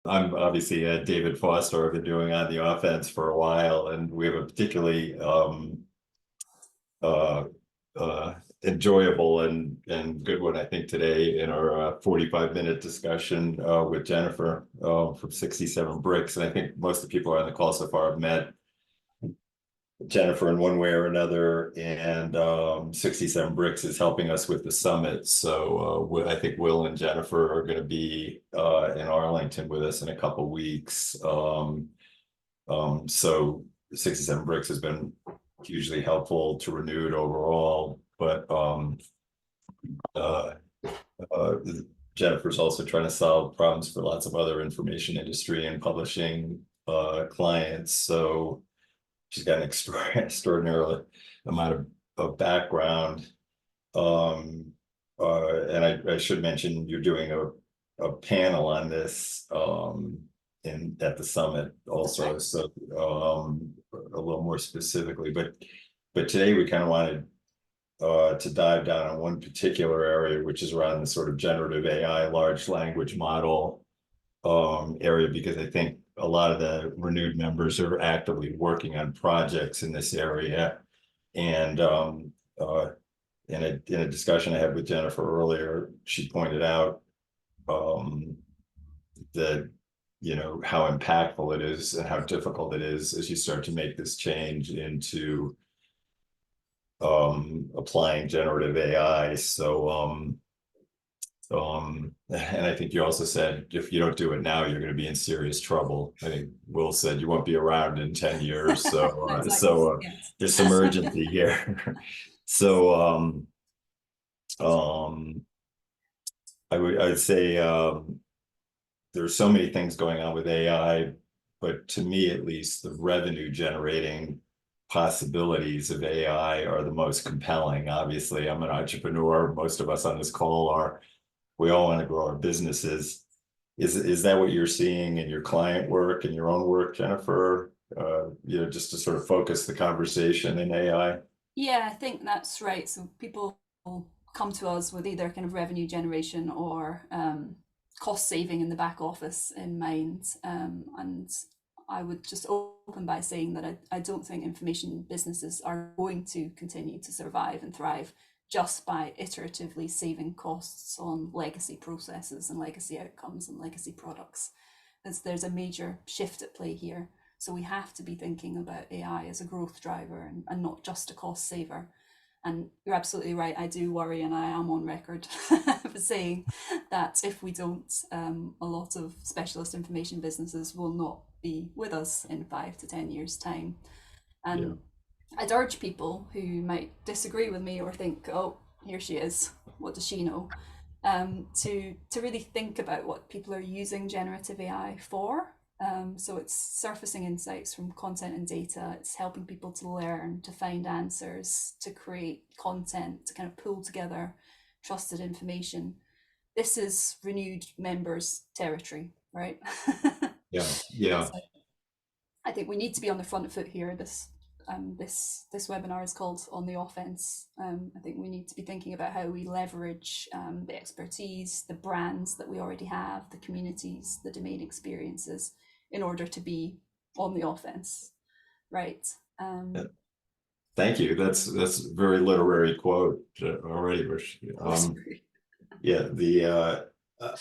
I'm obviously David Foster. I've been doing On the Offense for a while, and we have a particularly uh, uh, enjoyable and good one, I think, today in our 45-minute discussion with Jennifer from 67 Bricks. And I think most of the people on the call so far have met Jennifer in one way or another, and 67 Bricks is helping us with the summit. So I think Will and Jennifer are going to be in Arlington with us in a couple weeks. So 67 Bricks has been hugely helpful to Renewed overall, but uh, uh, Jennifer's also trying to solve problems for lots of other information industry and publishing clients. So she's got an extraordinary amount of background. Um, and I should mention you're doing a panel on this at the summit also. Right. So a little more specifically, but today we kind of wanted to dive down on one particular area, which is around the sort of generative AI, large language model area, because I think a lot of the Renewed members are actively working on projects in this area. And in a discussion I had with Jennifer earlier, she pointed out that how impactful it is and how difficult it is as you start to make this change into applying generative AI. And I think you also said if you don't do it now, you're going to be in serious trouble. I think Will said you won't be around in 10 years. So Exactly. Yes. there's some urgency here. So um, I'd say there's so many things going on with AI, but to me at least, the revenue generating possibilities of AI are the most compelling. Obviously, I'm an entrepreneur. Most of us on this call are. We all want to grow our businesses. Is that what you're seeing in your client work and your own work, Jennifer? Just to sort of focus the conversation in AI. Yeah, I think that's right. So people come to us with either kind of revenue generation or cost saving in the back office in mind. And I would just open by saying that I don't think information businesses are going to continue to survive and thrive just by iteratively saving costs on legacy processes and legacy outcomes and legacy products. There's a major shift at play here. So we have to be thinking about AI as a growth driver and not just a cost saver. And you're absolutely right. I do worry, and I am on record for saying that if we don't, a lot of specialist information businesses will not be with us in 5 to 10 years' time. Yeah. And I'd urge people who might disagree with me or think, oh, here she is, what does she know? To really think about what people are using generative AI for. So it's surfacing insights from content and data. It's helping people to learn, to find answers, to create content, to kind of pull together trusted information. This is Renewed members' territory, right? Yeah. Yeah. So I think we need to be on the front foot here. This webinar is called On the Offense. I think we need to be thinking about how we leverage the expertise, the brands that we already have, the communities, the domain experiences, in order to be on the offense, right? Yeah. Thank you. That's a very literary quote already. Yeah. Uh,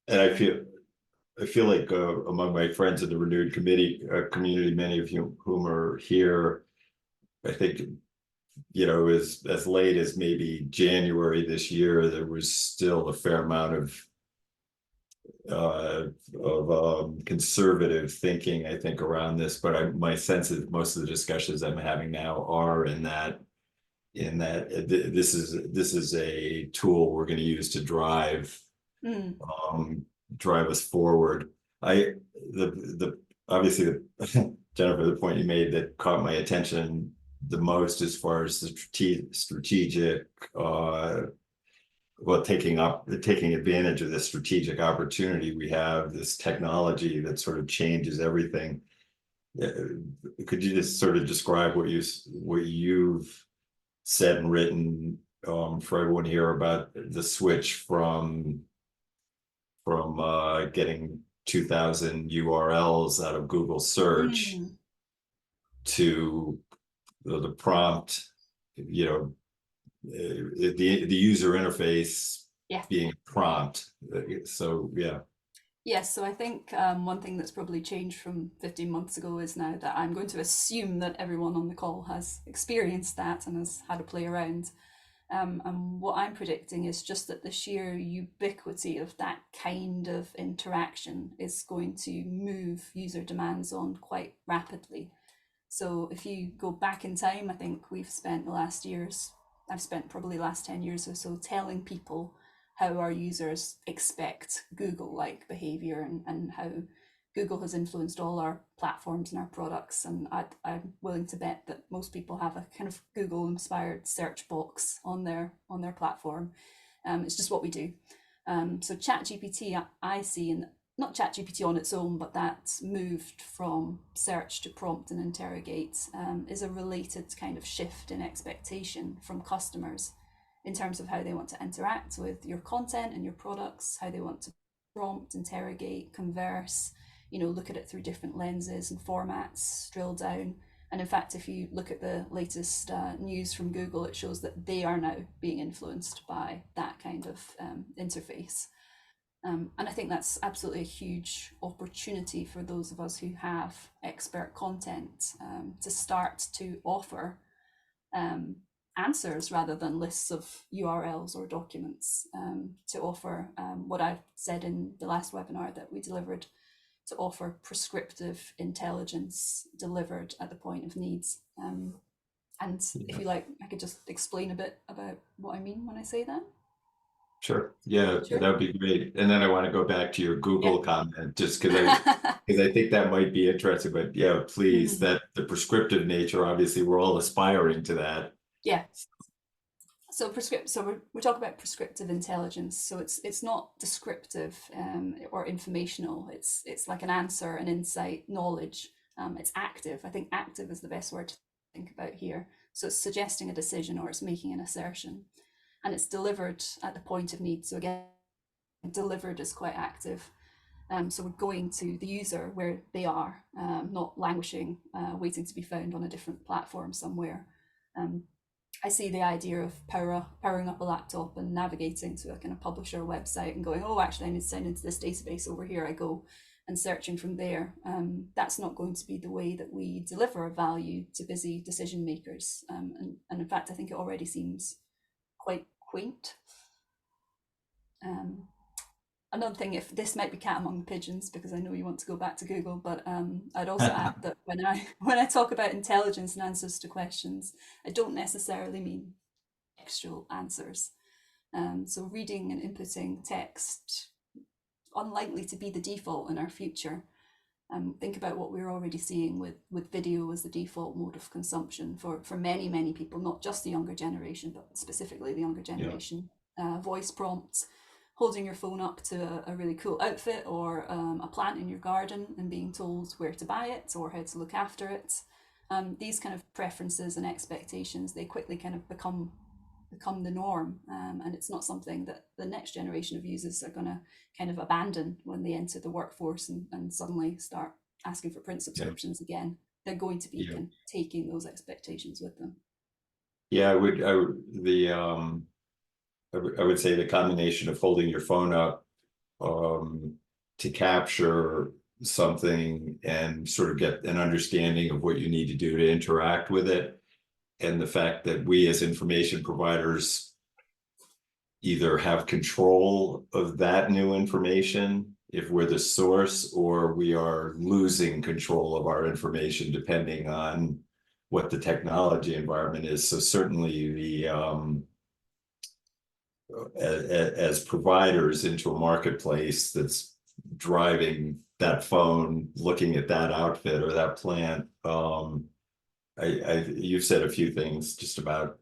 and I feel like among my friends in the Renewed community, many of whom are here, I think as late as maybe January this year, there was still a fair amount of conservative thinking, I think, around this. But my sense is most of the discussions I'm having now are in that this is a tool we're going to use to Mm. drive us forward. The obviously Jennifer, the point you made that caught my attention the most as far as the strategic taking advantage of this strategic opportunity we have, this technology that sort of changes everything. Could you just sort of describe what you've said and written for everyone here about the switch from getting 2,000 URLs out of Google search Mm, to the prompt, you know, the user interface yeah. being prompt. So yeah, Yes, so I think one thing that's probably changed from 15 months ago is now that I'm going to assume that everyone on the call has experienced that and has had a play around. And what I'm predicting is just that the sheer ubiquity of that kind of interaction is going to move user demands on quite rapidly. So if you go back in time, I think I've spent probably the last 10 years or so telling people how our users expect Google-like behavior and how Google has influenced all our platforms and our products. And I'm willing to bet that most people have a kind of Google-inspired search box on their platform. It's just what we do. So ChatGPT, I see, and not ChatGPT on its own, but that's moved from search to prompt and interrogate, is a related kind of shift in expectation from customers in terms of how they want to interact with your content and your products, how they want to prompt, interrogate, converse, look at it through different lenses and formats, drill down. And in fact, if you look at the latest news from Google, it shows that they are now being influenced by that kind of interface. And I think that's absolutely a huge opportunity for those of us who have expert content to start to offer um, answers rather than lists of URLs or documents, to offer what I've said in the last webinar that we delivered, to offer prescriptive intelligence delivered at the point of needs. And if yeah. you like, I could just explain a bit about what I mean when I say that. Sure. Yeah, Sure. that would be great. And then I want to go back to your Yeah. Google comment, just because I think that might be interesting. But yeah, please, Mhm. that the prescriptive nature, obviously, we're all aspiring to that. Yeah. So we're talking about prescriptive intelligence. So it's not descriptive or informational. It's like an answer, an insight, knowledge. It's active. I think active is the best word to think about here. So it's suggesting a decision or it's making an assertion, and it's delivered at the point of need. So again, delivered is quite active. So we're going to the user where they are, not languishing, waiting to be found on a different platform somewhere. Um, I see the idea of powering up a laptop and navigating to a kind of publisher website and going, oh, actually, I need to sign into this database. Over here I go, and searching from there. That's not going to be the way that we deliver value to busy decision makers. And in fact, I think it already seems quite quaint. Um, Another thing, if this might be cat among the pigeons, because I know you want to go back to Google, but I'd also add that when I talk about intelligence and answers to questions, I don't necessarily mean textual answers. So reading and inputting text, unlikely to be the default in our future. Think about what we're already seeing with video as the default mode of consumption for many people, not just the younger generation, but specifically the younger Yeah. generation. Voice prompts, holding your phone up to a really cool outfit or a plant in your garden and being told where to buy it or how to look after it. These kind of preferences and expectations, they quickly kind of become the norm, and it's not something that the next generation of users are going to kind of abandon when they enter the workforce and suddenly start asking for print Yeah. subscriptions again. They're going to be Yeah. kind of taking those expectations with them. Yeah, I would say the combination of holding your phone up um, to capture something and sort of get an understanding of what you need to do to interact with it, and the fact that we as information providers either have control of that new information if we're the source, or we are losing control of our information depending on what the technology environment is. So certainly as providers into a marketplace that's driving that phone, looking at that outfit or that plant. You've said a few things just about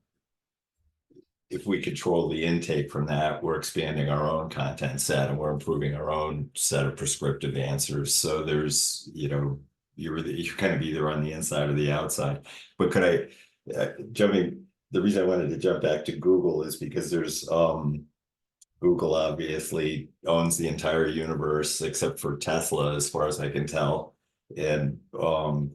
if we control the intake from that, we're expanding our own content set and we're improving our own set of prescriptive answers. So there's, you're kind of either on the inside or the outside. But could jumping, the reason I wanted to jump back to Google is because there's Google obviously owns the entire universe except for Tesla, as far as I can tell. And or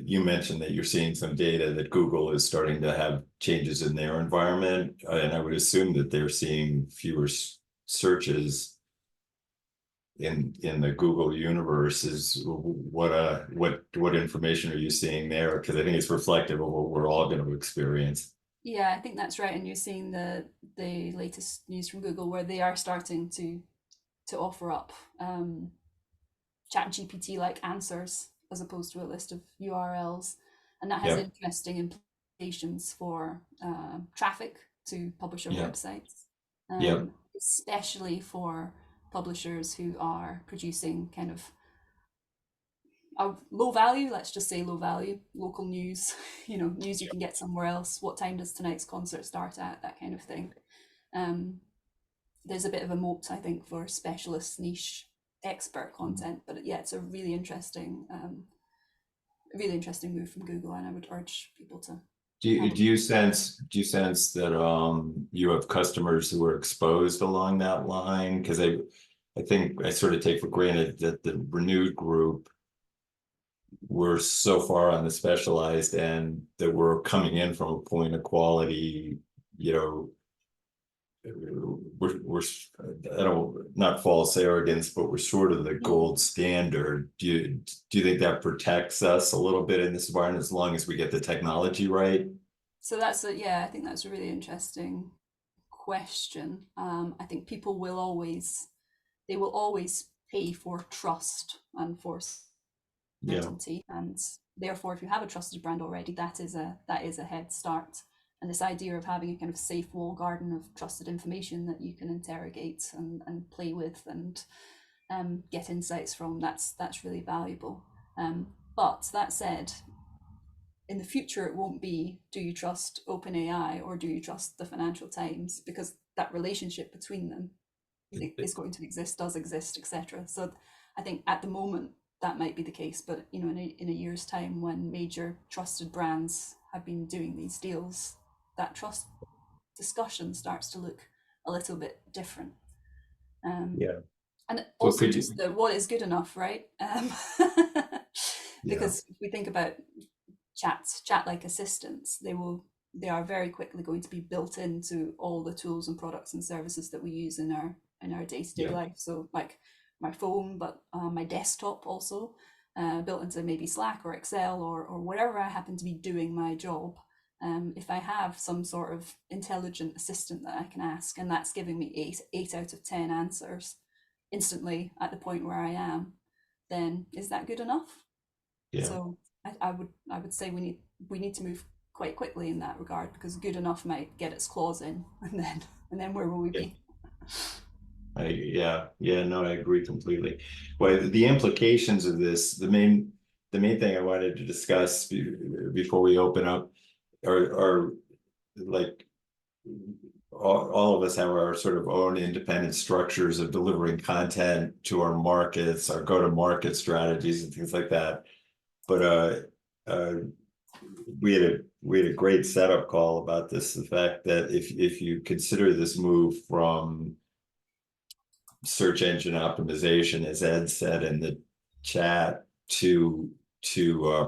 you mentioned that you're seeing some data that Google is starting to have changes in their environment, and I would assume that they're seeing fewer searches in the Google universe. Is what information are you seeing there? Because I think it's reflective of what we're all going to experience. Yeah, I think that's right. And you're seeing the latest news from Google where they are starting to offer up chat GPT like answers as opposed to a list of URLs. And that has Yeah, interesting implications for traffic to publisher yeah, websites, yeah, especially for publishers who are producing kind of a low value, let's just say low value, local news, news you can get somewhere else. What time does tonight's concert start at? That kind of thing. Um, there's a bit of a moat, I think, for specialist niche expert content. But yeah, it's a really interesting move from Google, and I would urge people to have a. do you sense that you have customers who are exposed along that line? Because I think I sort of take for granted that the renewed group were so far on the specialized end that we're coming in from a point of quality, you know, we're I don't, not false arrogance, but we're sort of the Mm. gold standard. Do you think that protects us a little bit in this environment as long as we get the technology right? So I think that's a really interesting question. I think people will always pay for trust and for Yeah, certainty, and therefore if you have a trusted brand already, that is a head start. And this idea of having a kind of safe wall garden of trusted information that you can interrogate and play with and get insights from, that's really valuable. But that said, in the future it won't be, do you trust OpenAI or do you trust the Financial Times, because that relationship between them is going to exist, does exist, etc. So I think at the moment that might be the case, but in a year's time, when major trusted brands have been doing these deals, that trust discussion starts to look a little bit different. Um, yeah. and Well, also could just you? what is good enough, right? Yeah, Because if we think about chat like assistants, they are very quickly going to be built into all the tools and products and services that we use in our day-to-day yeah, life. So like my phone, but my desktop also, built into maybe Slack or Excel or wherever I happen to be doing my job. If I have some sort of intelligent assistant that I can ask, and that's giving me eight out of 10 answers instantly at the point where I am, then is that good enough? yeah. So I would say we need to move quite quickly in that regard, because good enough might get its claws in, and then where will we Yeah. be? Yeah, no, I agree completely. Well, the implications of this, the main thing I wanted to discuss before we open up are like all of us have our sort of own independent structures of delivering content to our markets, our go-to-market strategies and things like that. But uh, we had a great setup call about this, the fact that if you consider this move from search engine optimization, as Ed said in the chat, to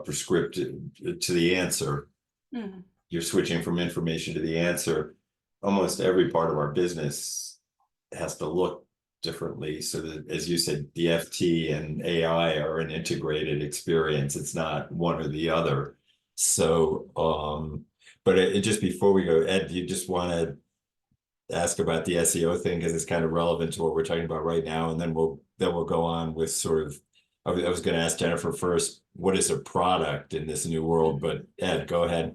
prescriptive to the answer. Mm, You're switching from information to the answer. Almost every part of our business has to look differently. So that, as you said, DFT and AI are an integrated experience. It's not one or the other. So, but just before we go, Ed, do you just want to ask about the SEO thing because it's kind of relevant to what we're talking about right now, and then we'll go on with sort of. I was going to ask Jennifer first, what is a product in this new world? mm, But Ed, go ahead.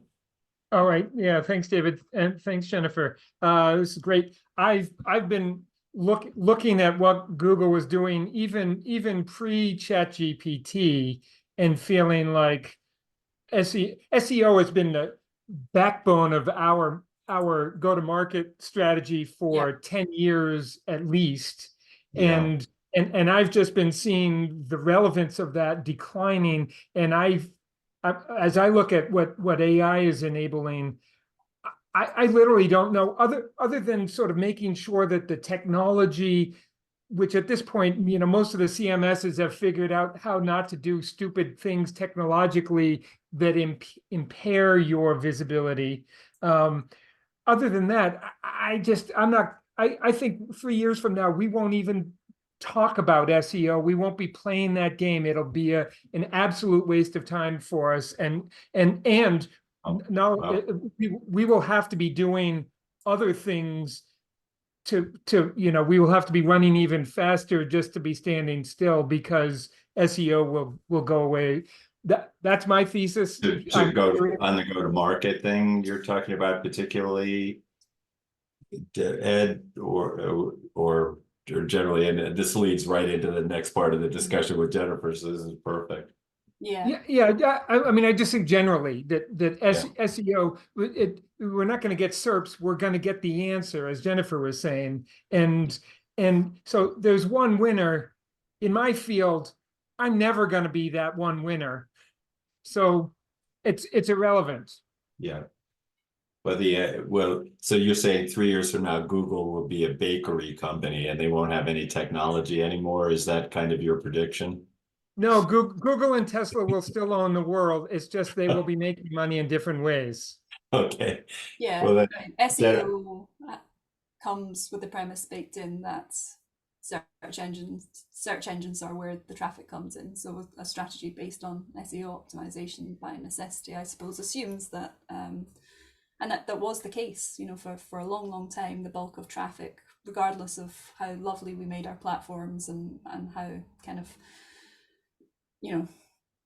All right. Yeah. Thanks, David. And thanks, Jennifer. This is great. I've been looking at what Google was doing even pre-Chat GPT and feeling like SEO has been the backbone of our go-to-market strategy yeah. for 10 years at least. Yeah, And I've just been seeing the relevance of that declining. And as I look at what AI is enabling, I literally don't know, other than sort of making sure that the technology, which at this point, you know, most of the CMSs have figured out how not to do stupid things technologically that impair your visibility. Other than that, I think 3 years from now, we won't even talk about SEO. We won't be playing that game. It'll be an absolute waste of time for us. And Oh, no, wow. we will have to be doing other things to you know, we will have to be running even faster just to be standing still, because SEO will go away. That's my thesis. To go on the go-to-market thing you're talking about, particularly, Ed, or generally, and this leads right into the next part of the discussion with Jennifer, so this is perfect. Yeah. I mean, I just think generally that Yeah. SEO, we're not going to get SERPs, we're going to get the answer, as Jennifer was saying, and so there's one winner in my field. I'm never going to be that one winner, so it's irrelevant. Yeah. But well, so you're saying 3 years from now, Google will be a bakery company and they won't have any technology anymore? Is that kind of your prediction? No, Google and Tesla will still own the world. It's just they will be making money in different ways. Okay. Yeah. Well, that SEO comes with the premise baked in that search engines are where the traffic comes in. So a strategy based on SEO optimization by necessity, I suppose, assumes that and that was the case, you know, for a long time. The bulk of traffic, regardless of how lovely we made our platforms and how kind of, you know,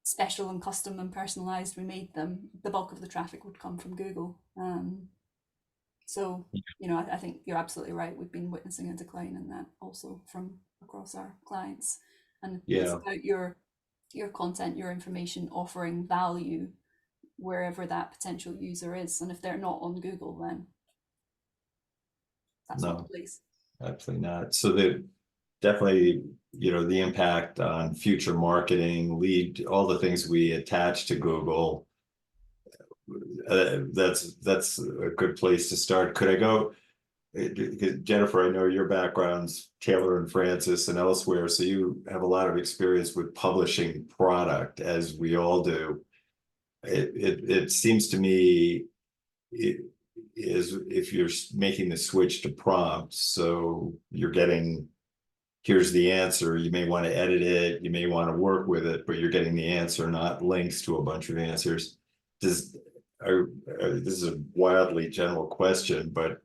special and custom and personalized we made them, the bulk of the traffic would come from Google. So, you know, I think you're absolutely right. We've been witnessing a decline in that also from across our clients. And it's yeah. about your content, your information offering value wherever that potential user is. And if they're not on Google, then that's not the No, place. absolutely not. So that definitely, you know, the impact on future marketing, lead, all the things we attach to Google, that's a good place to start. Could I go? Jennifer, I know your background's Taylor and Francis and elsewhere, so you have a lot of experience with publishing product, as we all do. It seems to me it is, if you're making the switch to prompts, so you're getting, here's the answer, you may want to edit it, you may want to work with it, but you're getting the answer, not links to a bunch of answers. Does this is a wildly general question, but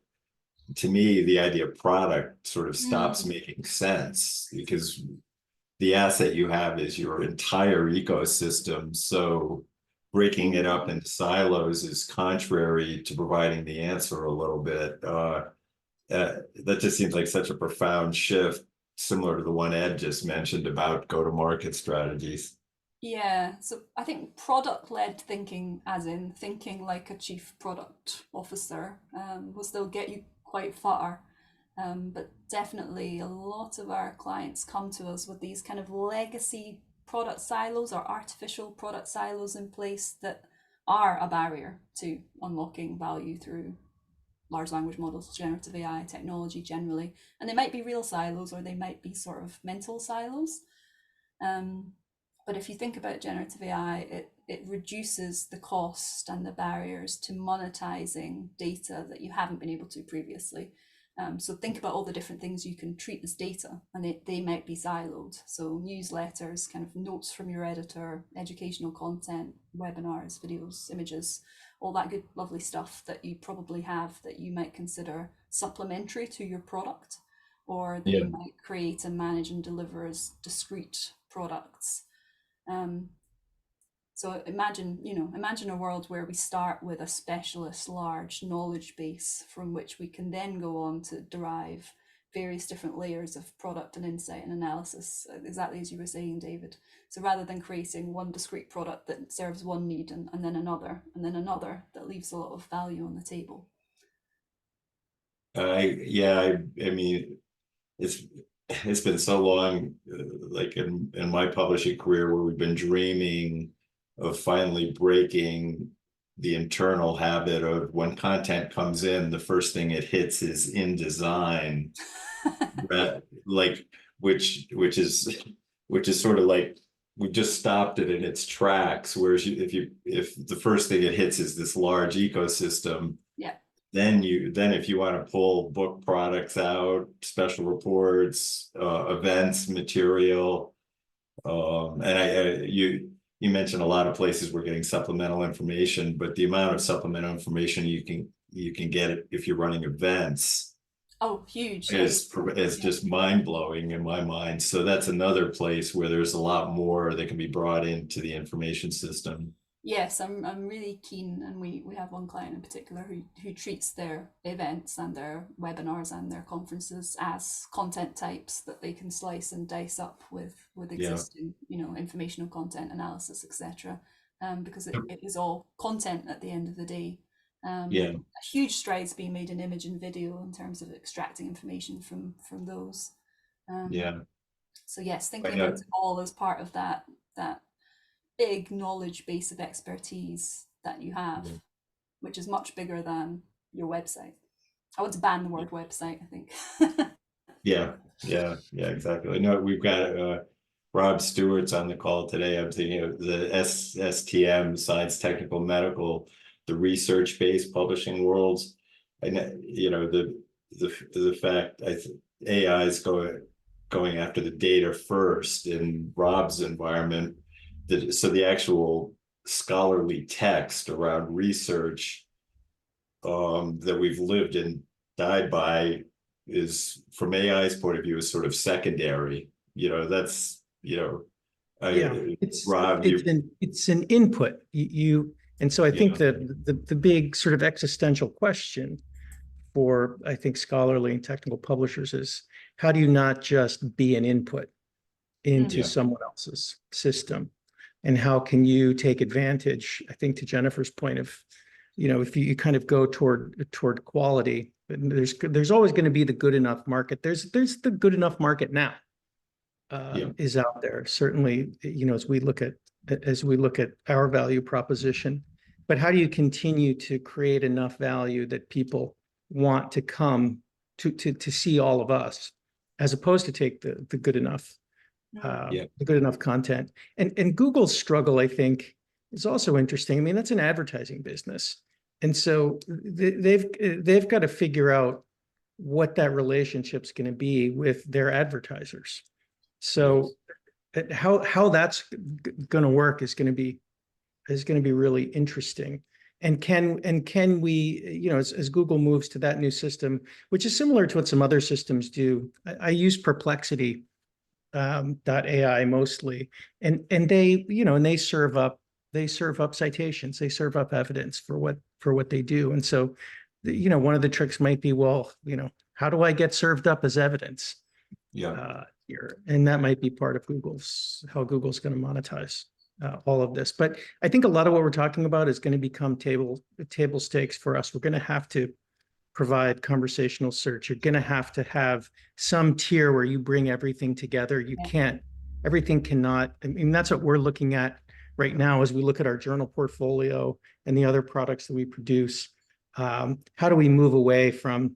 to me, the idea of product sort of stops making sense, because the asset you have is your entire ecosystem. So breaking it up into silos is contrary to providing the answer a little bit. That just seems like such a profound shift, similar to the one Ed just mentioned about go-to-market strategies. Yeah, so I think product-led thinking, as in thinking like a chief product officer, will still get you quite far. But definitely a lot of our clients come to us with these kind of legacy product silos or artificial product silos in place that are a barrier to unlocking value through large language models, generative AI, technology generally. And they might be real silos or they might be sort of mental silos. But if you think about generative AI, it reduces the cost and the barriers to monetizing data that you haven't been able to previously. So think about all the different things you can treat as data, and they might be siloed. So newsletters, kind of notes from your editor, educational content, webinars, videos, images, all that good, lovely stuff that you probably have that you might consider supplementary to your product, or that Yeah. you might create and manage and deliver as discrete products. So imagine a world where we start with a specialist large knowledge base from which we can then go on to derive various different layers of product and insight and analysis, exactly as you were saying, David. So rather than creating one discrete product that serves one need and then another that leaves a lot of value on the table. I mean, it's been so long, like in my publishing career, where we've been dreaming of finally breaking the internal habit of when content comes in, the first thing it hits is InDesign, like which is sort of like we just stopped it in its tracks. Whereas if the first thing it hits is this large ecosystem, Yeah. then if you want to pull book products out, special reports, events, material, and you mentioned a lot of places we're getting supplemental information, but the amount of supplemental information you can get if you're running events Oh, huge. is just mind blowing in my mind. So that's another place where there's a lot more that can be brought into the information system. Yes, I'm really keen, and we have one client in particular who treats their events and their webinars and their conferences as content types that they can slice and dice up with existing, informational content analysis, etc. Because it is all content at the end of the day. Yeah. A huge strides being made in image and video in terms of extracting information from those. Yeah. So yes, thinking about it all as part of that big knowledge base of expertise that you have, which is much bigger than your website. I want to ban the word website, I think. Yeah, exactly. No, we've got Rob Stewart's on the call today. I'm thinking of the STM, Science Technical Medical, the research-based publishing worlds. And the fact AI is going after the data first in Rob's environment. So the actual scholarly text around research that we've lived and died by is, from AI's point of view, is sort of secondary. That's Rob, it's an input. And so I think that the big sort of existential question for, I think, scholarly and technical publishers is, how do you not just be an input into someone else's system? And how can you take advantage, I think, to Jennifer's point of, if you kind of go toward quality, there's always going to be the good enough market. There's the good enough market now is out there. Certainly, as we look at our value proposition, but how do you continue to create enough value that people want to come to see all of us, as opposed to take the good enough, the good enough content. And Google's struggle, I think, is also interesting. I mean, that's an advertising business. And so they've got to figure out what that relationship's going to be with their advertisers. So how that's going to work is going to be really interesting. And can we, as Google moves to that new system, which is similar to what some other systems do. I use Perplexity .ai mostly, and they serve up citations, they serve up evidence for what they do. And so, one of the tricks might be, well, how do I get served up as evidence? Here, and that might be part of how Google's going to monetize all of this. But I think a lot of what we're talking about is going to become table stakes for us. We're going to have to provide conversational search. You're going to have some tier where you bring everything together. Everything cannot, I mean, that's what we're looking at right now as we look at our journal portfolio and the other products that we produce. How do we move away from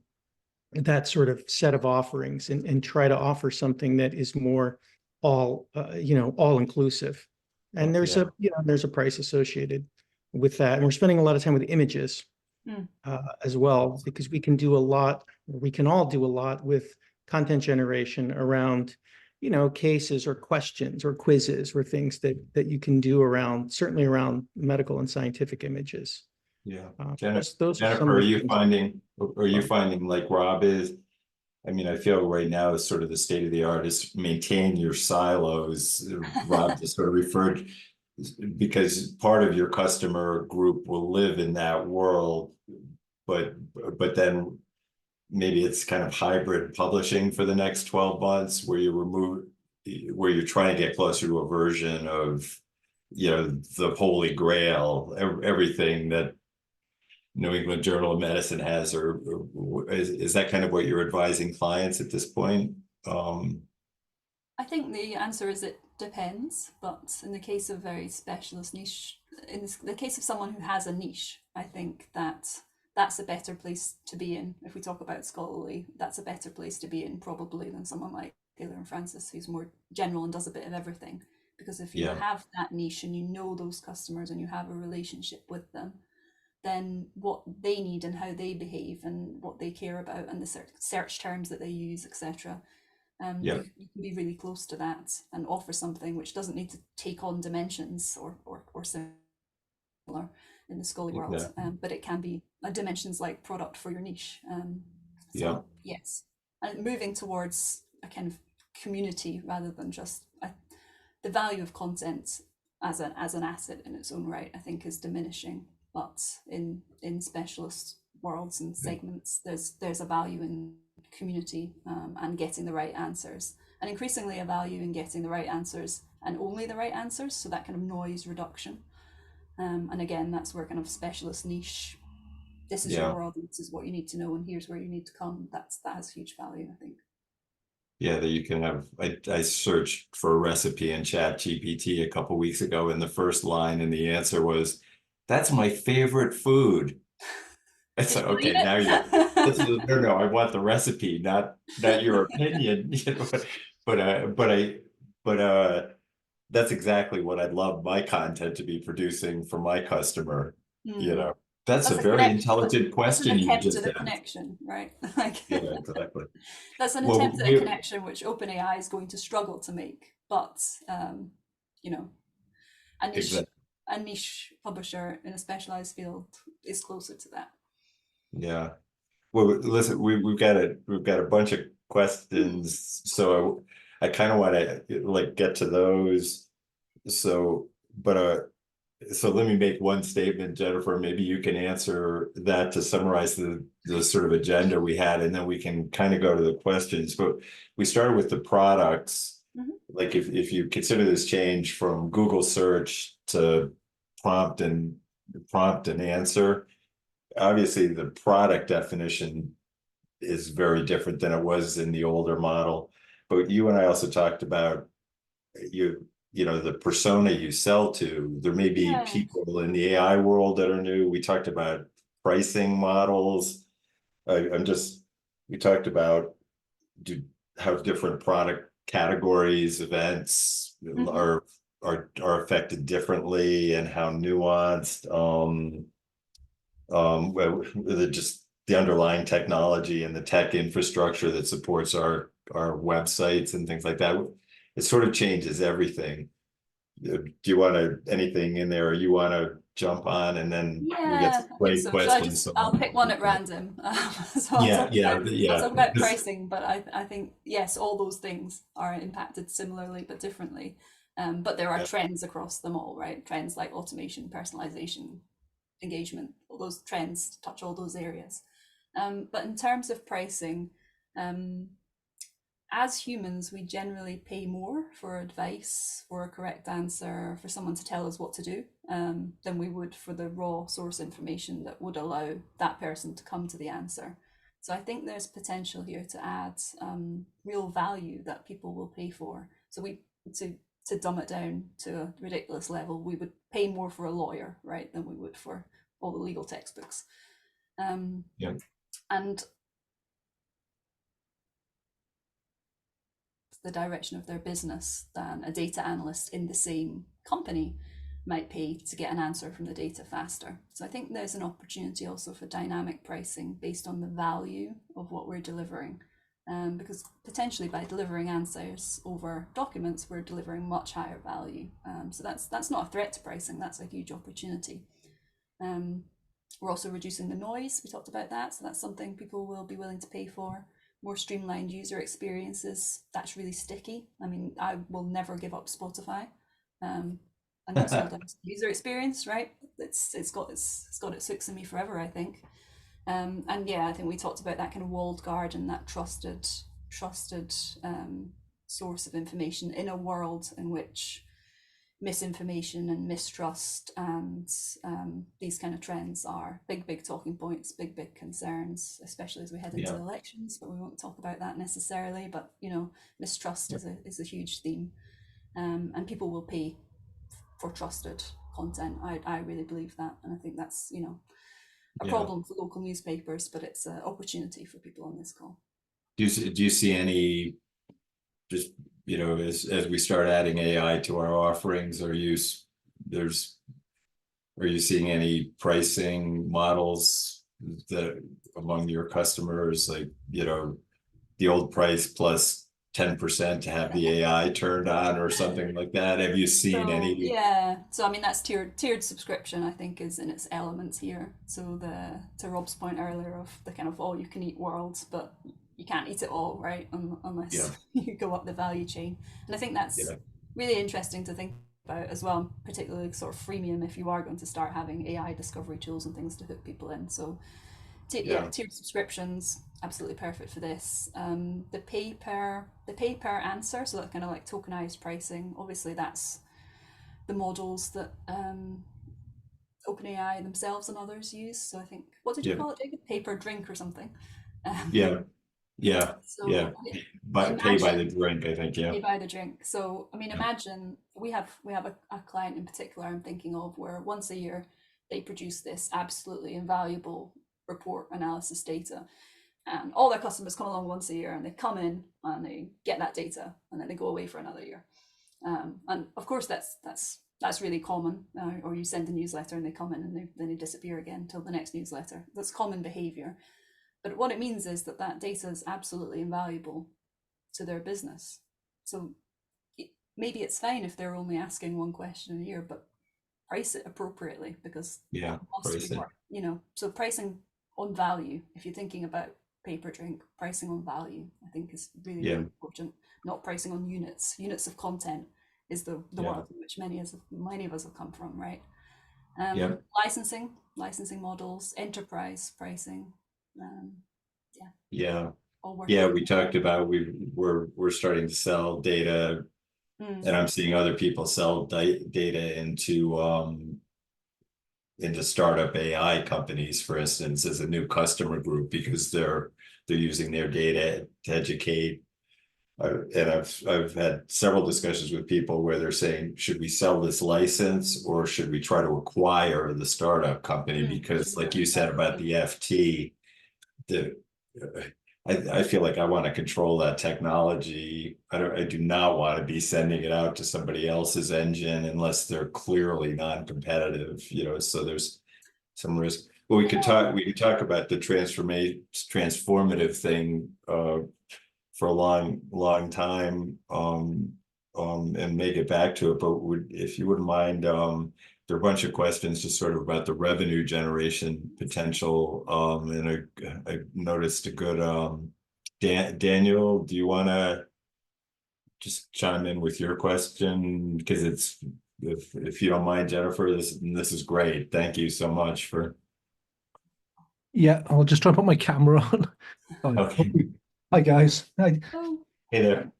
that sort of set of offerings and try to offer something that is more all inclusive? And there's a price associated with that. And we're spending a lot of time with images as well, because we can all do a lot with content generation around, cases or questions or quizzes or things that you can do certainly around medical and scientific images. Yeah. Jennifer, are you finding like Rob is? I mean, I feel right now is sort of the state of the art is maintain your silos. Rob just sort of referred, because part of your customer group will live in that world, but then maybe it's kind of hybrid publishing for the next 12 months where you're trying to get closer to a version of, the holy grail, everything that New England Journal of Medicine has, or is that kind of what you're advising clients at this point? I think the answer is that depends, but in the case of very specialist niche, in the case of someone who has a niche, I think that that's a better place to be in. If we talk about scholarly, that's a better place to be in probably than someone like Taylor and Francis, who's more general and does a bit of everything. Because if you Yeah. have that niche and you know those customers and you have a relationship with them, then what they need and how they behave and what they care about and the search terms that they use, etc. Yeah. You can be really close to that and offer something which doesn't need to take on dimensions or similar in the scholarly world, but it can be a dimensions like product for your niche. Yeah. Yes, and moving towards a kind of community rather than just the value of content as an asset in its own right, I think, is diminishing. But in specialist worlds and segments, there's a value in community and getting the right answers, and increasingly a value in getting the right answers and only the right answers. So that kind of noise reduction. And again, that's where kind of specialist niche. This is your world, and this is what you need to know, and here's where you need to come. That has huge value, I think. Yeah, that you can have. I searched for a recipe in Chat GPT a couple weeks ago, and the first line in the answer was, "That's my favorite food." I said, "Okay, now no, I want the recipe, not your opinion." But that's exactly what I'd love my content to be producing for my customer. That's a very intelligent question you just asked. That's an attempt at a connection, right? Yeah, exactly. That's an attempt at a connection which OpenAI is going to struggle to make, but a niche publisher in a specialized field is closer to that. Yeah. Well, listen, we've got a bunch of questions, so I kind of want to get to those. So let me make one statement, Jennifer. Maybe you can answer that to summarize the sort of agenda we had, and then we can kind of go to the questions. But we started with the products. Like if you consider this change from Google search to prompt and answer, obviously the product definition is very different than it was in the older model. But you and I also talked about the persona you sell to. There may be people in the AI world that are new. We talked about pricing models. We talked about how different product categories, events are affected differently, and how nuanced just the underlying technology and the tech infrastructure that supports our websites and things like that. It sort of changes everything. Do you want anything in there, or you want to jump on, and then we get some great questions? I'll pick one at random. I'll talk about pricing, but I think, yes, all those things are impacted similarly but differently. But there are trends across them all, right? Trends like automation, personalization, engagement, all those trends touch all those areas. But in terms of pricing, as humans, we generally pay more for advice, for a correct answer, for someone to tell us what to do, than we would for the raw source information that would allow that person to come to the answer. So I think there's potential here to add real value that people will pay for. So to dumb it down to a ridiculous level, we would pay more for a lawyer, right, than we would for all the legal textbooks. And the direction of their business than a data analyst in the same company might pay to get an answer from the data faster. So I think there's an opportunity also for dynamic pricing based on the value of what we're delivering. Because potentially by delivering answers over documents, we're delivering much higher value. So that's not a threat to pricing, that's a huge opportunity. We're also reducing the noise, we talked about that, so that's something people will be willing to pay for. More streamlined user experiences, that's really sticky. I mean, I will never give up Spotify. And that's all down to user experience, right? It's got its hooks in me forever, I think. And yeah, I think we talked about that kind of walled garden, that trusted source of information in a world in which misinformation and mistrust and these kind of trends are big talking points, big concerns, especially as we head into elections. But we won't talk about that necessarily. But mistrust is a huge theme. and people will pay for trusted content. I really believe that, and I think that's, you know, a Yeah. problem for local newspapers, but it's an opportunity for people on this call. Do you see any, just, you know, as we start adding AI to our offerings, are you seeing any pricing models that among your customers, like, you know, the old price plus 10% to have the AI turned on or something like that? Have you seen So any? yeah, so I mean that's tiered subscription, I think, is in its elements here. So the to Rob's point earlier of the kind of all you can eat world, but you can't eat it all, right? Unless Yeah. you go up the value chain. And I think that's Yeah. really interesting to think about as well, particularly sort of freemium if you are going to start having AI discovery tools and things to hook people in. So Yeah. tiered subscriptions, absolutely perfect for this. The pay per answer, so that kind of like tokenized pricing. Obviously, that's the models that OpenAI themselves and others use. So I think, what did you Yeah. call it, David? Pay per drink or something. Yeah. Yeah. Yeah. So But pay by the imagine drink, I think. Yeah. pay by the drink. So I mean, Yeah. imagine we have a client in particular I'm thinking of where once a year they produce this absolutely invaluable report analysis data, and all their customers come along once a year and they come in and they get that data and then they go away for another year. And of course that's really common. Or you send a newsletter and they come in and then they disappear again until the next newsletter. That's common behavior. But what it means is that data is absolutely invaluable to their business. So maybe it's fine if they're only asking one question a year, but price it appropriately, because Yeah. that must be Pricing. work, you know. So pricing on value, if you're thinking about pay per drink, pricing on value, I think is really, Yeah. really important. Not pricing on units of content is the Yeah. world in which many of us have come from, right? Yeah. Licensing models, enterprise pricing, Yeah. all working. Yeah. We talked about we're starting to sell data, and I'm seeing other people sell data into startup AI companies, for instance, as a new customer group, because they're using their data to educate. And I've had several discussions with people where they're saying, should we sell this license or should we try to acquire the startup company? Because, like you said about the FT, the I feel like I want to control that technology. I do not want to be sending it out to somebody else's engine unless they're clearly non-competitive, you know, so there's some risk. But we could talk about the transformative thing for a long time, and make it back to it. But if you wouldn't mind, there are a bunch of questions just sort of about the revenue generation potential. And I noticed a good, Daniel, do you want to just chime in with your question? Because it's, if you don't mind, Jennifer, this is great. Thank you so much for. Yeah, I'll just try and put my camera on. Oh, Okay. Hi guys. Hi. Oh, Hey there.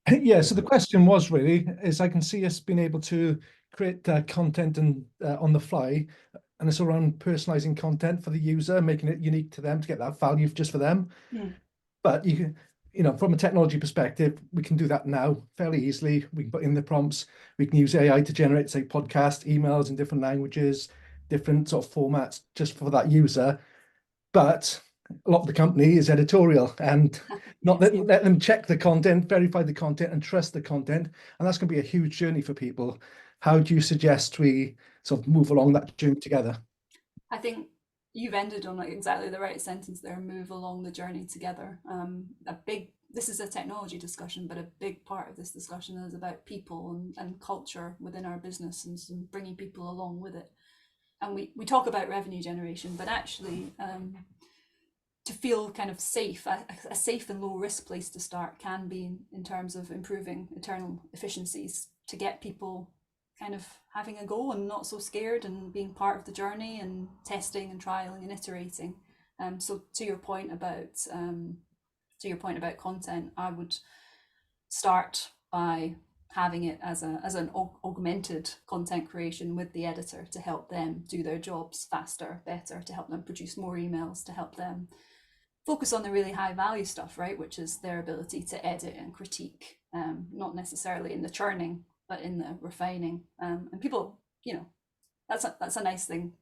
Yeah, so the question was really, is I can see us being able to create content and on the fly, and it's around personalizing content for the user, making it unique to them to get that value just for them. But you can, you know, from a technology perspective, we can do that now fairly easily. We can put in the prompts. We can use AI to generate, say, podcast emails in different languages, different sort of formats just for that user. But a lot of the company is editorial and not let them check the content, verify the content and trust the content. And that's going to be a huge journey for people. How do you suggest we sort of move along that journey together? I think you've ended on like exactly the right sentence there. Move along the journey together. This is a technology discussion, but a big part of this discussion is about people and culture within our business and bringing people along with it. And we talk about revenue generation, but actually to feel kind of safe, a safe and low risk place to start can be in terms of improving internal efficiencies to get people kind of having a go and not so scared and being part of the journey and testing and trialing and iterating. So to your point about content, I would start by having it as an augmented content creation with the editor to help them do their jobs faster, better, to help them produce more emails, to help them focus on the really high value stuff, right? Which is their ability to edit and critique, not necessarily in the churning but in the refining. And people, you know, that's a nice thing.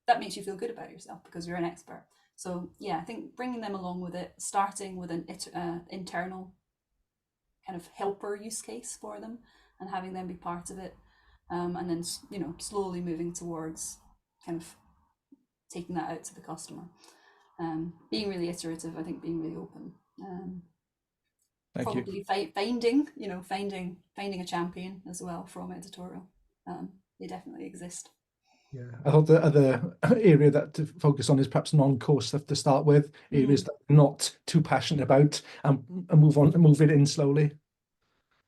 That makes you feel good about yourself because you're an expert. So yeah, I think bringing them along with it, starting with an internal kind of helper use case for them, and having them be part of it, and then slowly moving towards kind of taking that out to the customer. Being really iterative, I think, being really open. Thank you. Probably finding a champion as well from editorial. They definitely exist. Yeah, I thought the other area that to focus on is perhaps non-core stuff to start with, areas that I'm not too passionate about, and move it in slowly.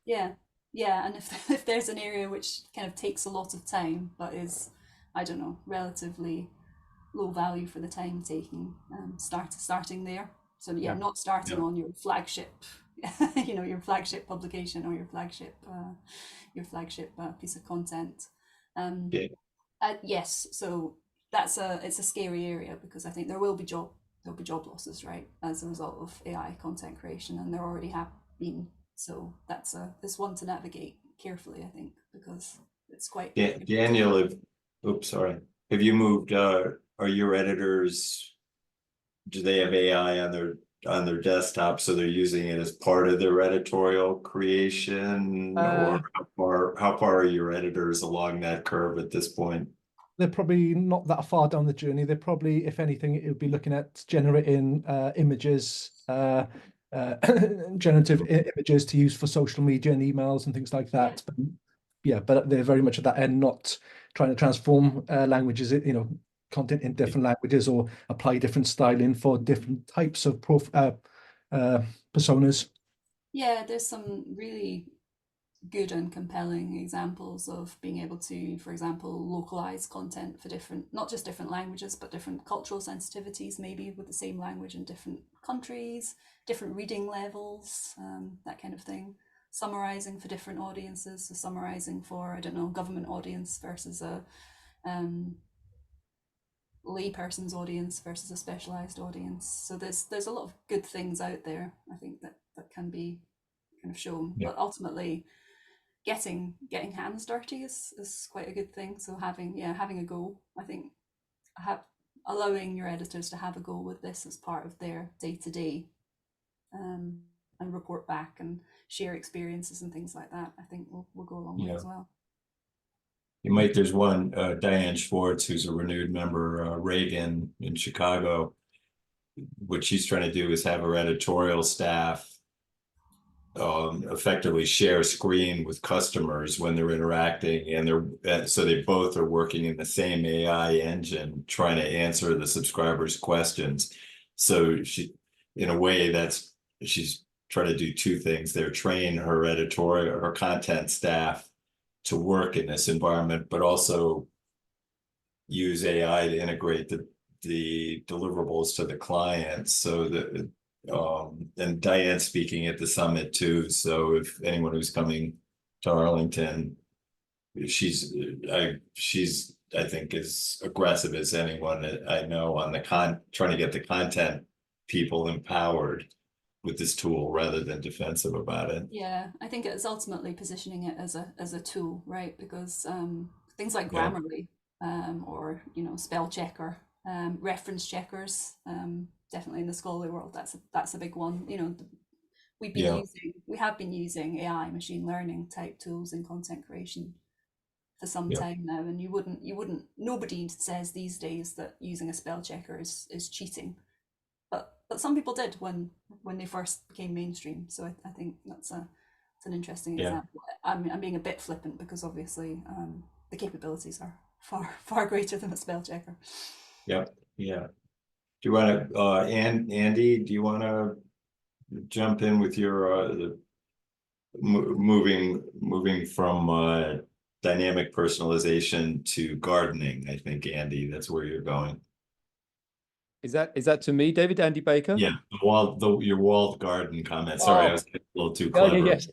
Yeah, and if there's an area which kind of takes a lot of time but is, I don't know, relatively low value for the time taking, starting there. So yeah, not starting on your flagship, your flagship publication or your flagship piece of content. Yes, so it's a scary area because I think there will be job losses, right, as a result of AI content creation, and there already have been. So that's this one to navigate carefully, I think, because it's quite. Daniel, sorry. Have you moved? Are your editors? Do they have AI on their desktop, so they're using it as part of their editorial creation, or how far are your editors along that curve at this point? They're probably not that far down the journey. They're probably, if anything, it would be looking at generating images, generative images to use for social media and emails and things like that. But they're very much at that end, not trying to transform languages, content in different languages, or apply different styling for different types of personas. Yeah, there's some really good and compelling examples of being able to, for example, localize content for not just different languages, but different cultural sensitivities, maybe with the same language in different countries, different reading levels, that kind of thing. Summarizing for different audiences, so summarizing for, I don't know, government audience versus a layperson's audience versus a specialized audience. So there's a lot of good things out there, I think, that can be kind of shown. But ultimately, getting hands dirty is quite a good thing. So having a go, I think, allowing your editors to have a go with this as part of their day-to-day, and report back and share experiences and things like that, I think will go a long way as well. There's one, Diane Schwartz, who's a renewed member, Reagan in Chicago. What she's trying to do is have her editorial staff effectively share a screen with customers when they're interacting, and so they both are working in the same AI engine trying to answer the subscribers' questions. So she, in a way, she's trying to do two things. They're train her content staff to work in this environment, but also use AI to integrate the deliverables to the clients. So that and Diane's speaking at the summit too. So if anyone who's coming to Arlington, she's I think as aggressive as anyone I know on trying to get the content people empowered with this tool rather than defensive about it. Yeah, I think it's ultimately positioning it as a tool, right? Because things like Grammarly, or spell checker, reference checkers, definitely in the scholarly world, that's a big one. We have been using AI, machine learning type tools in content creation for some time now, and you wouldn't nobody says these days that using a spell checker is cheating, but some people did when they first became mainstream. So I think it's an interesting example. I'm being a bit flippant because obviously the capabilities are far greater than a spell checker. Yeah. Do you want to, Andy? Do you want to jump in with your moving from dynamic personalization to gardening? I think, Andy, that's where you're going. Is that to me, David? Andy Baker? Yeah, your walled garden comment. Sorry, I was a little too clever. Yes.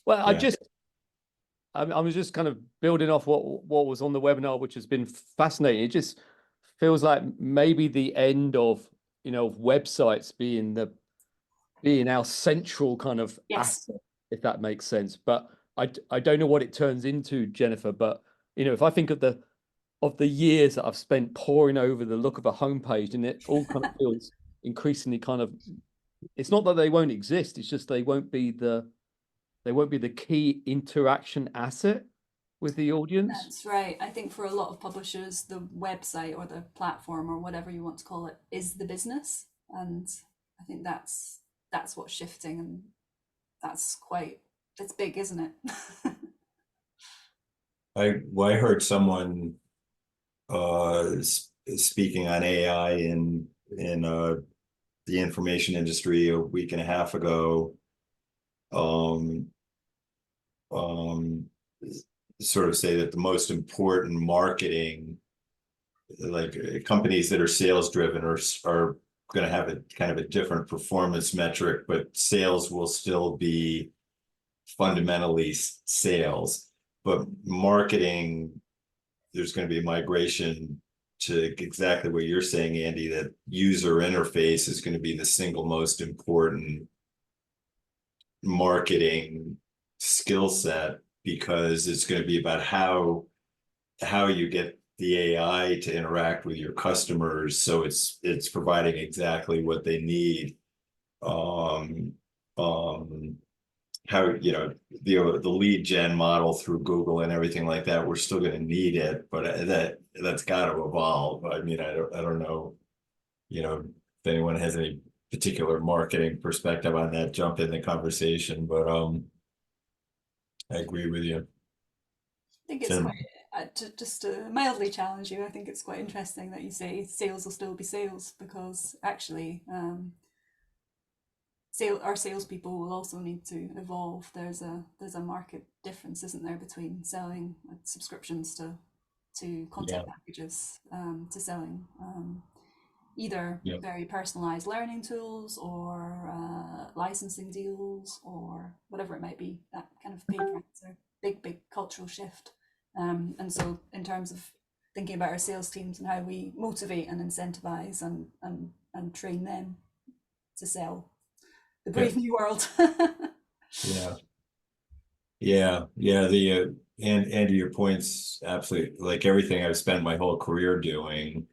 Well, I was just kind of building off what was on the webinar, which has been fascinating. It just feels like maybe the end of websites being our central kind of asset, if that makes sense. But I don't know what it turns into, Jennifer, but if I think of the years that I've spent poring over the look of a homepage, and it all kind of feels increasingly kind of, it's not that they won't exist, it's just they won't be the key interaction asset with the audience. That's right. I think for a lot of publishers, the website or the platform or whatever you want to call it is the business, and I think that's what's shifting, and it's big, isn't it? I heard someone speaking on AI in the information industry a week and a half ago, sort of say that the most important marketing, like companies that are sales driven, are going to have a kind of a different performance metric, but sales will still be fundamentally sales. But marketing, there's going to be a migration to exactly what you're saying, Andy, that user interface is going to be the single most important marketing skill set, because it's going to be about how you get the AI to interact with your customers, so it's providing exactly what they need. How, the lead gen model through Google and everything like that, we're still going to need it, but that's got to evolve. I mean, I don't know, if anyone has any particular marketing perspective on that, jump in the conversation, but I agree with you. I think it's quite, just to mildly challenge you, I think it's quite interesting that you say sales will still be sales, because actually our salespeople will also need to evolve. There's a market difference, isn't there, between selling subscriptions to content packages, to selling either very personalized learning tools or licensing deals or whatever it might be. That kind of pain points are big cultural shift. And so in terms of thinking about our sales teams and how we motivate and incentivize and train them to sell the brave new world. And to your points, absolutely, like everything I've spent my whole career doing,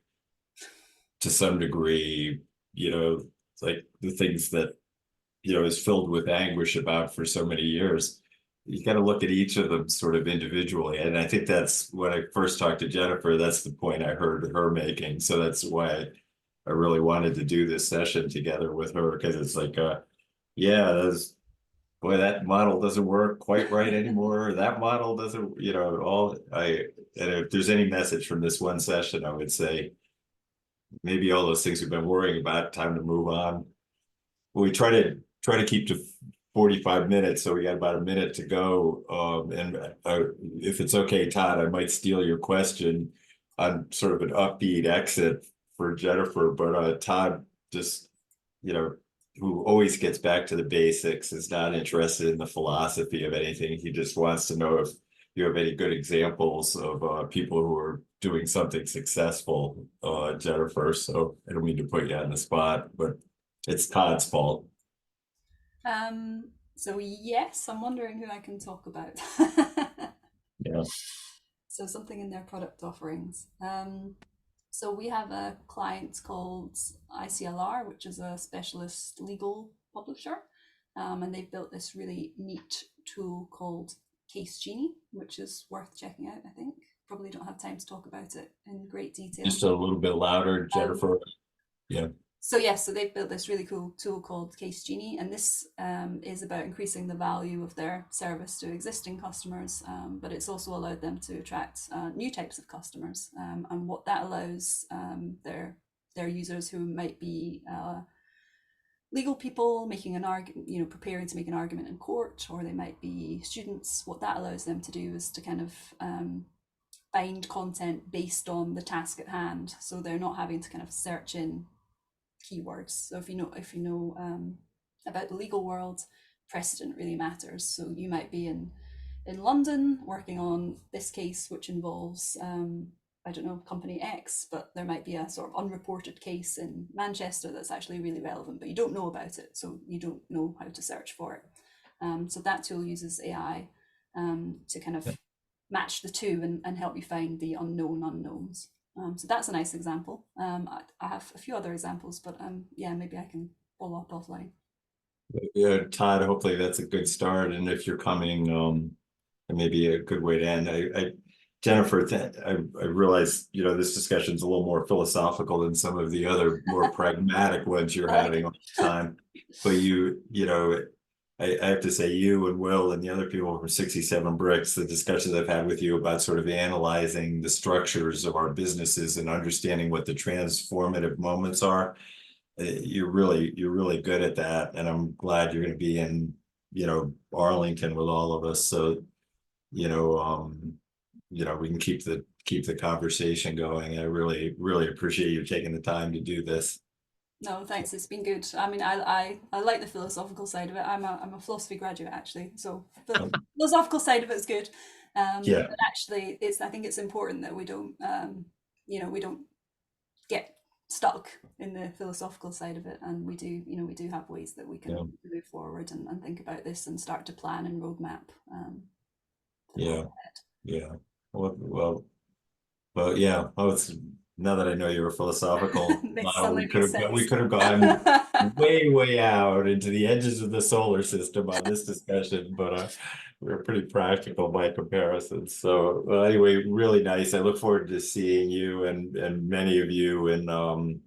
to some degree, like the things that is filled with anguish about for so many years, you got to look at each of them sort of individually. And I think that's when I first talked to Jennifer, that's the point I heard her making. So that's why I really wanted to do this session together with her, because it's like, boy, that model doesn't work quite right anymore. That model doesn't, and if there's any message from this one session, I would say maybe all those things we've been worrying about, time to move on. We try to keep to 45 minutes, so we got about a minute to go. And if it's okay, Todd, I might steal your question on sort of an upbeat exit for Jennifer, but Todd, just, who always gets back to the basics, is not interested in the philosophy of anything. He just wants to know if you have any good examples of people who are doing something successful, Jennifer. So I don't mean to put you on the spot, but it's Todd's fault. So yes, I'm wondering who I can talk about. So something in their product offerings. So we have a client called ICLR, which is a specialist legal publisher, and they've built this really neat tool called Case Genie, which is worth checking out. I think probably don't have time to talk about it in great detail. Just a little bit louder, Jennifer. So they've built this really cool tool called Case Genie, and this is about increasing the value of their service to existing customers, but it's also allowed them to attract new types of customers. And what that allows their users who might be legal people making an argument, preparing to make an argument in court, or they might be students, what that allows them to do is to kind of find content based on the task at hand. So they're not having to kind of search in keywords. So if you know about the legal world, precedent really matters. So you might be in London working on this case, which involves company X, but there might be a sort of unreported case in Manchester that's actually really relevant, but you don't know about it, so you don't know how to search for it. So that tool uses AI to kind of match the two and help you find the unknown unknowns. So that's a nice example. I have a few other examples, but yeah, maybe I can follow up offline. Yeah, Todd, hopefully that's a good start. And if you're coming, it may be a good way to end. Jennifer, I realize, you know, this discussion is a little more philosophical than some of the other more pragmatic ones you're having all the time. But you know, I have to say, you and Will and the other people from 67 Bricks, the discussions I've had with you about sort of analyzing the structures of our businesses and understanding what the transformative moments are, you're really good at that. And I'm glad you're going to be in, you know, Arlington with all of us. So, you know, we can keep the conversation going. I really appreciate you taking the time to do this. No, thanks. It's been good. I mean, I like the philosophical side of it. I'm a philosophy graduate actually, so the philosophical side of it is good. Yeah. But actually, I think it's important that we don't, you know, we don't get stuck in the philosophical side of it, and we do have ways that we can move forward and think about this and start to plan and roadmap. Yeah. Well, yeah. Oh, it's now that I know you're a philosophical model, we could have gone way out into the edges of the solar system on this discussion, but we're pretty practical by comparison. So anyway, really nice. I look forward to seeing you and many of you in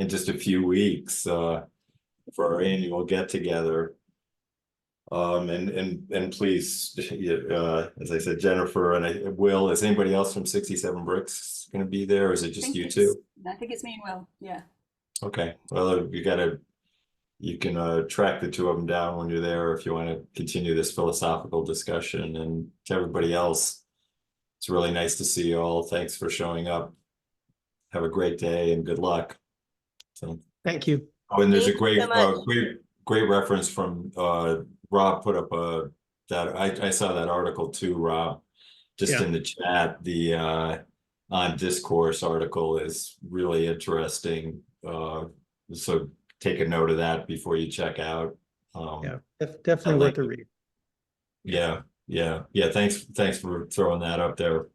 just a few weeks for our annual get together. And please, as I said, Jennifer and Will, is anybody else from 67 Bricks going to be there, or is it just you two? I think it's me and Will. Yeah. Okay. Well, you can track the two of them down when you're there if you want to continue this philosophical discussion. And to everybody else, it's really nice to see you all. Thanks for showing up. Have a great day and good luck. So Thank you. Oh, and there's a Thank you great, so much. great reference from Rob put up that I saw that article too, Rob, just in the chat. The on discourse article is really interesting. So take a note of that before you check out. Definitely worth a read. Yeah. Thanks for throwing that up there.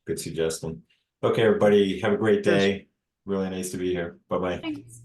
Good suggestion. Okay, everybody, have a great day. Really nice to be here. Bye-bye. Thanks.